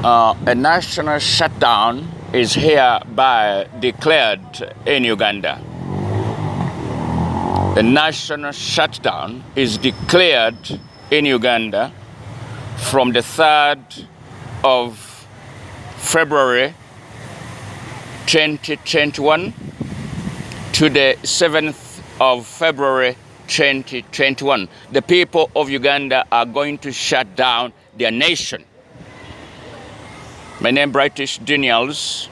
A national shutdown is hereby declared in Uganda. A national shutdown is declared in Uganda from the 3rd of February 2021 to the 7th of February 2021. The people of Uganda are going to shut down their nation. My name British Daniels,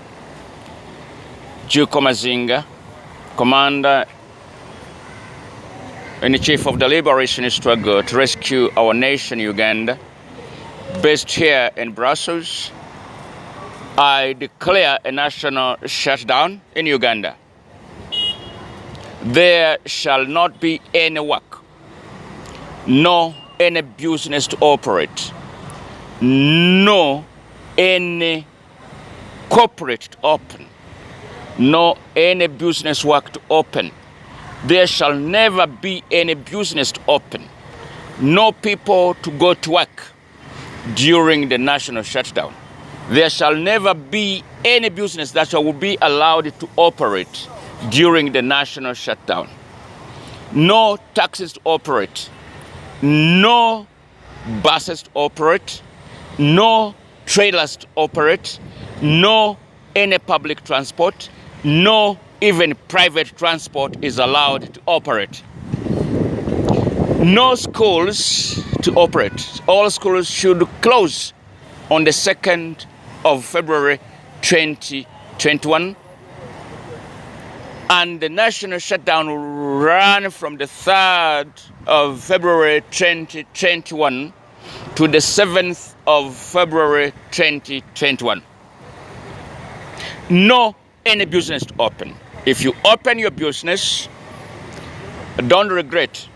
Juko Mazinga, Commander and Chief of the Liberation Struggle to rescue our nation Uganda, based here in Brussels. I declare a national shutdown in Uganda. There shall not be any work, no any business to operate, no any corporate to open, no any business work to open. There shall never be any business to open, no people to go to work during the national shutdown. There shall never be any business that will be allowed to operate during the national shutdown. No taxis to operate, no buses to operate, no trailers to operate, no any public transport, no even private transport is allowed to operate. No schools to operate. All schools should close on the 2nd of February 2021. And the national shutdown will run from the 3rd of February 2021 to the 7th of February 2021. No any business to open. If you open your business, don't regret.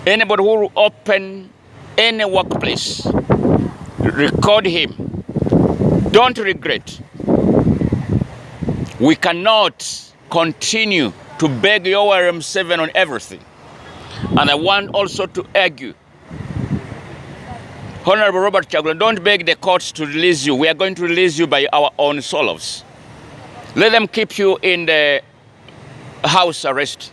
Anybody who will open any workplace, record him. Don't regret. We cannot continue to beg Yoweri Museveni on everything. And I want also to argue, Honorable Robert Kyagulanyi, don't beg the courts to release you. We are going to release you by our own souls. Let them keep you in the house arrest.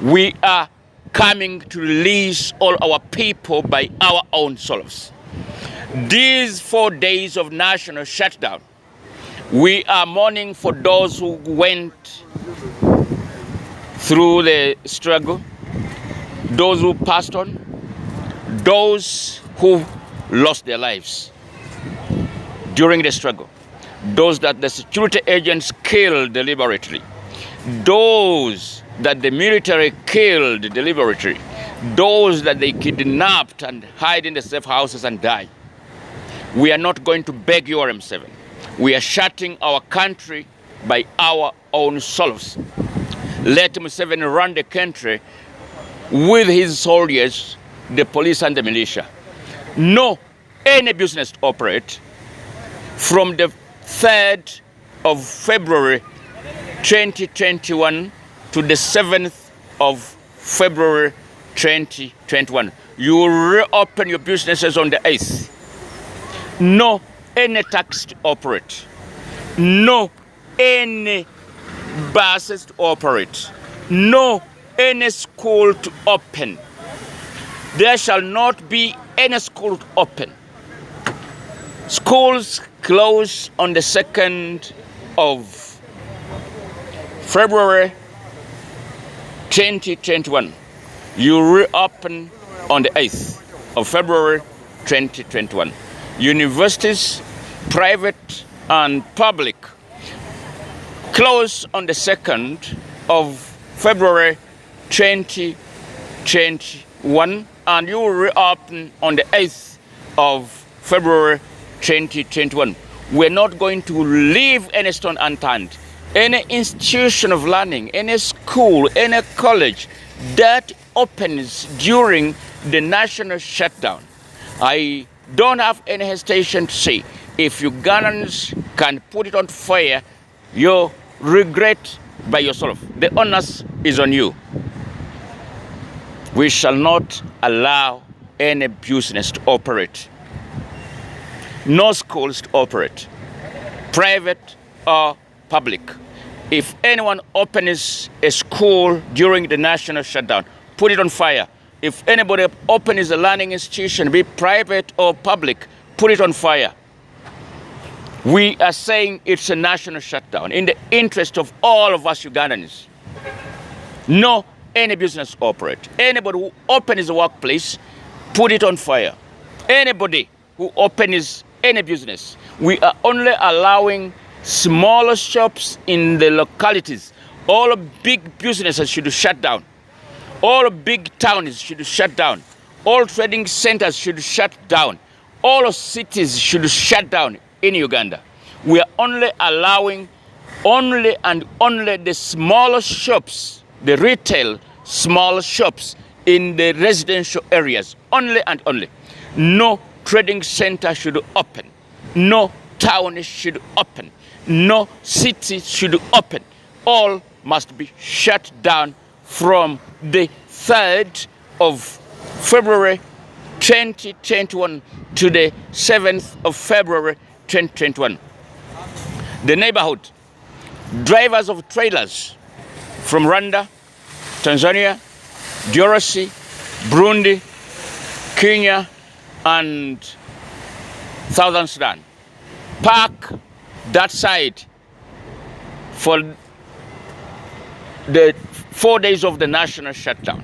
We are coming to release all our people by our own souls. These 4 days of national shutdown, we are mourning for those who went through the struggle, those who passed on, those who lost their lives during the struggle, those that the security agents killed deliberately, those that the military killed deliberately, those that they kidnapped and hide in the safe houses and die. We are not going to beg Yoweri Museveni. We are shutting our country by our own souls. Let Museveni run the country with his soldiers, the police and the militia. No any business to operate from the 3rd of February 2021 to the 7th of February 2021. You will reopen your businesses on the 8th. No any tax to operate. No any buses to operate. No any school to open. There shall not be any school to open. Schools close on the 2nd of February 2021. You reopen on the 8th of February 2021. Universities, private and public, close on the 2nd of February 2021, and you will reopen on the 8th of February 2021. We're not going to leave any stone unturned. Any institution of learning, any school, any college that opens during the national shutdown, I don't have any hesitation to say, if Ugandans can put it on fire, you regret by yourself. The onus is on you. We shall not allow any business to operate. no schools to operate, private or public. If anyone opens a school during the national shutdown, put it on fire. If anybody opens a learning institution, be private or public, put it on fire. We are saying it's a national shutdown in the interest of all of us Ugandans. No any business operate. Anybody who opens a workplace, put it on fire. Anybody who opens any business, we are only allowing smaller shops in the localities. All big businesses should shut down. All big towns should shut down. All trading centers should shut down. All cities should shut down in Uganda. We are only allowing only the smaller shops, the retail small shops in the residential areas, only and only. No trading center should open. No town should open. No city should open. All must be shut down from the 3rd of February 2021 to the 7th of February 2021. The neighborhood, drivers of trailers from Rwanda, Tanzania, DRC, Burundi, Kenya, and Southern Sudan, park that side for the 4 days of the national shutdown.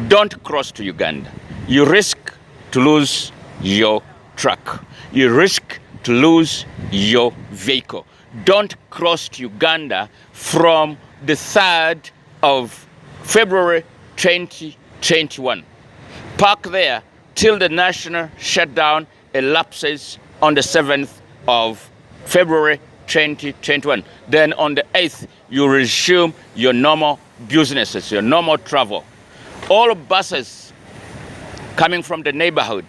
Don't cross to Uganda. You risk to lose your truck. You risk to lose your vehicle. Don't cross to Uganda from the 3rd of February 2021. Park there till the national shutdown elapses on the 7th of February 2021. Then on the 8th, you resume your normal businesses, your normal travel. All buses coming from the neighborhood,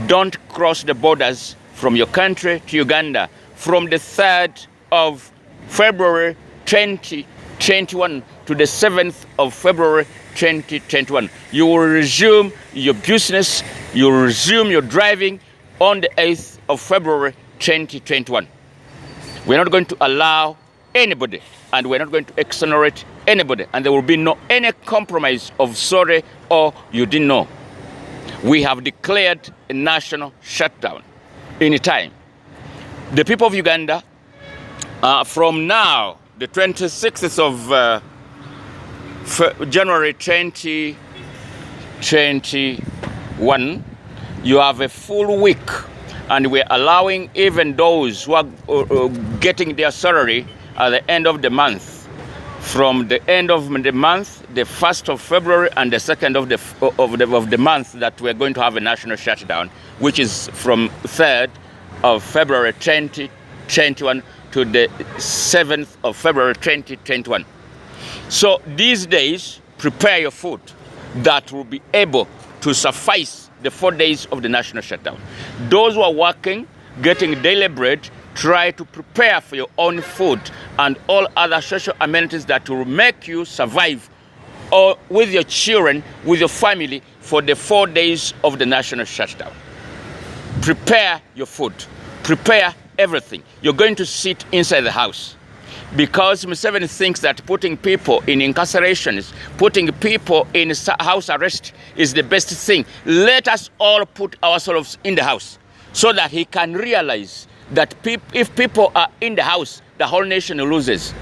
don't cross the borders from your country to Uganda from the 3rd of February 2021 to the 7th of February 2021. You will resume your business, you will resume your driving on the 8th of February 2021. We're not going to allow anybody, and we're not going to exonerate anybody, and there will be no any compromise of sorry or you didn't know. We have declared a national shutdown anytime. The people of Uganda, from now, the 26th of January 2021, you have a full week, and we're allowing even those who are getting their salary at the end of the month. From the end of the month, the 1st of February and the 2nd of the month that we're going to have a national shutdown, which is from 3rd of February 2021 to the 7th of February 2021. So these days, prepare your food that will be able to suffice the 4 days of the national shutdown. Those who are working, getting daily bread, try to prepare for your own food and all other social amenities that will make you survive, or with your children, with your family, for the 4 days of the national shutdown. Prepare your food. Prepare everything. You're going to sit inside the house. Because Museveni thinks that putting people in incarcerations, putting people in house arrest is the best thing. Let us all put ourselves in the house so that he can realize that if people are in the house, the whole nation loses.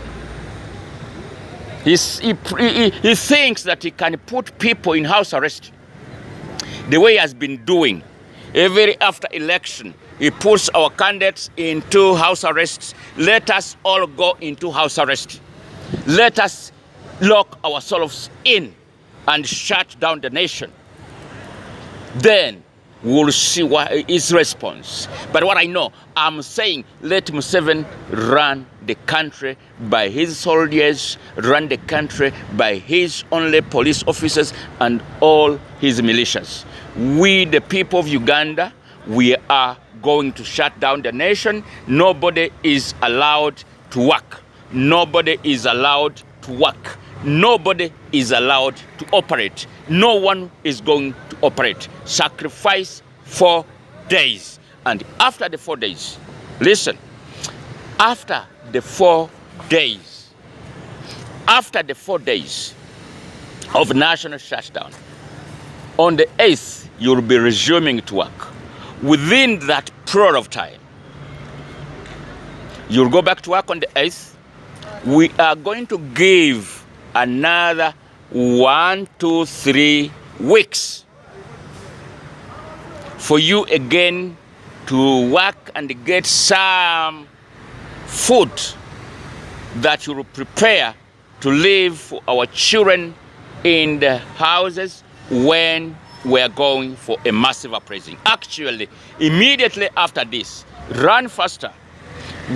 He thinks that he can put people in house arrest the way he has been doing. Every after election, he puts our candidates into house arrests. Let us all go into house arrest. Let us lock ourselves in and shut down the nation. Then we'll see what his response. But what I know, I'm saying, let Museveni run the country by his soldiers, run the country by his only police officers and all his militias. We, the people of Uganda, we are going to shut down the nation. Nobody is allowed to work. Nobody is allowed to work. Nobody is allowed to operate. No one is going to operate. Sacrifice 4 days. And after the 4 days, listen, after the 4 days of national shutdown, on the 8th, you'll be resuming to work. Within that period of time, you'll go back to work on the 8th. We are going to give another 1 to 3 weeks for you again to work and get some food that you will prepare to leave for our children in the houses when we are going for a massive uprising. Actually, immediately after this, run faster,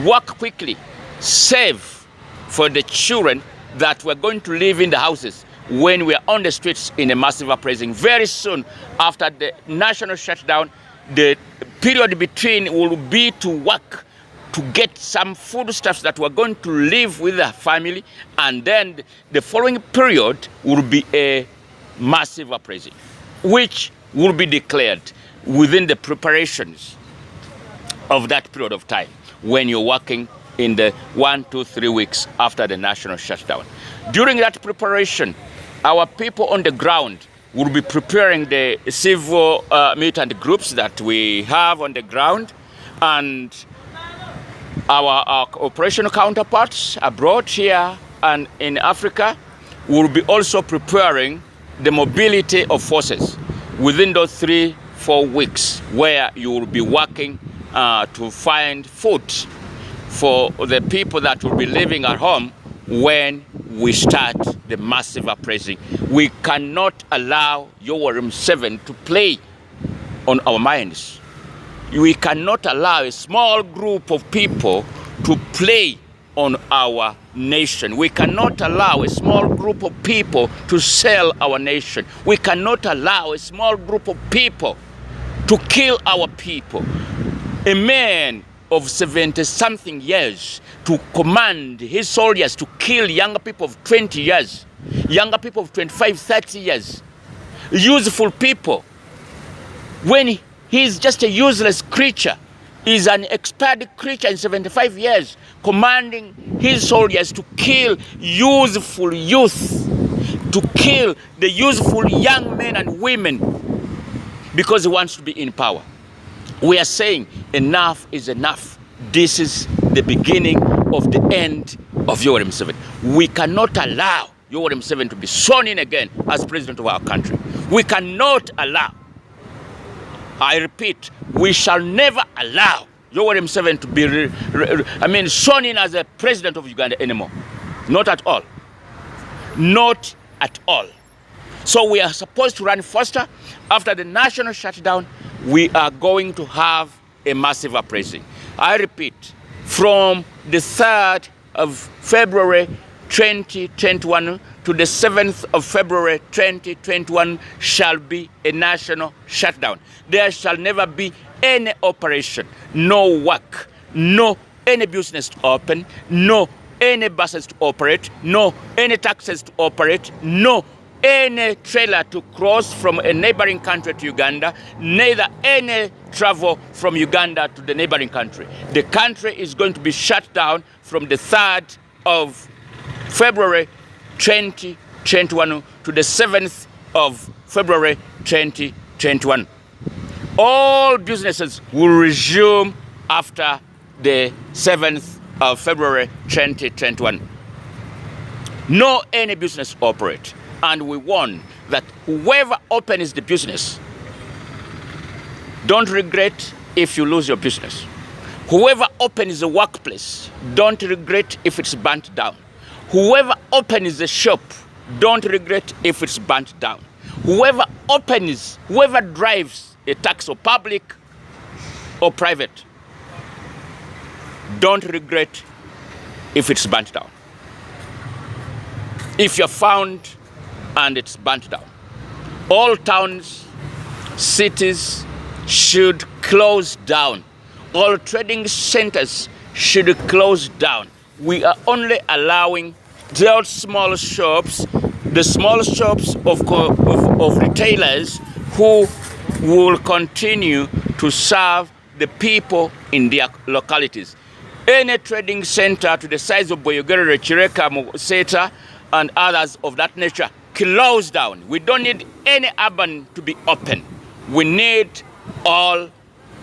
work quickly, save for the children that we're going to live in the houses when we are on the streets in a massive uprising. Very soon after the national shutdown, the period between will be to work to get some foodstuffs that we're going to live with the family, and then the following period will be a massive uprising, which will be declared within the preparations of that period of time when you're working in the 1 to 3 weeks after the national shutdown. During that preparation, our people on the ground will be preparing the civil militant groups that we have on the ground, and our operational counterparts abroad here and in Africa will be also preparing the mobility of forces within those 3-4 weeks, where you will be working to find food for the people that will be living at home when we start the massive uprising. We cannot allow Yoweri Museveni to play on our minds. We cannot allow a small group of people to play on our nation. We cannot allow a small group of people to sell our nation. We cannot allow a small group of people to kill our people. A man of 70-something years to command his soldiers to kill younger people of 20 years, younger people of 25, 30 years, useful people, when he's just a useless creature. He's an expired creature in 75 years, commanding his soldiers to kill useful youth, to kill the useful young men and women because he wants to be in power. We are saying enough is enough. This is the beginning of the end of Yoweri Museveni. We cannot allow Yoweri Museveni to be sworn in again as president of our country. We cannot allow. I repeat, we shall never allow Yoweri Museveni to be sworn in as a president of Uganda anymore. Not at all. Not at all. So we are supposed to run faster. After the national shutdown, we are going to have a massive uprising. I repeat, from the 3rd of February 2021 to the 7th of February 2021 shall be a national shutdown. There shall never be any operation, no work, no any business to open, no any buses to operate, no any taxis to operate, no any trailer to cross from a neighboring country to Uganda, neither any travel from Uganda to the neighboring country. The country is going to be shut down from the 3rd of February 2021 to the 7th of February 2021. All businesses will resume after the 7th of February 2021. No any business operate. And we warn that whoever opens the business, don't regret if you lose your business. Whoever opens the workplace, don't regret if it's burnt down. Whoever opens the shop, don't regret if it's burnt down. Whoever drives a taxi, public or private, don't regret if it's burnt down. If you're found and it's burnt down, all towns, cities should close down. All trading centers should close down. We are only allowing those small shops, the small shops of retailers who will continue to serve the people in their localities. Any trading center to the size of Boyogere, Chireka, Museta, and others of that nature, close down. We don't need any urban to be open. We need all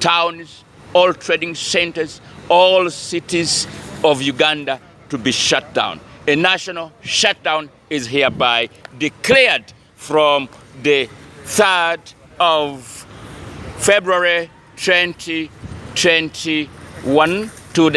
towns, all trading centers, all cities of Uganda to be shut down. A national shutdown is hereby declared from the 3rd of February 2021 to the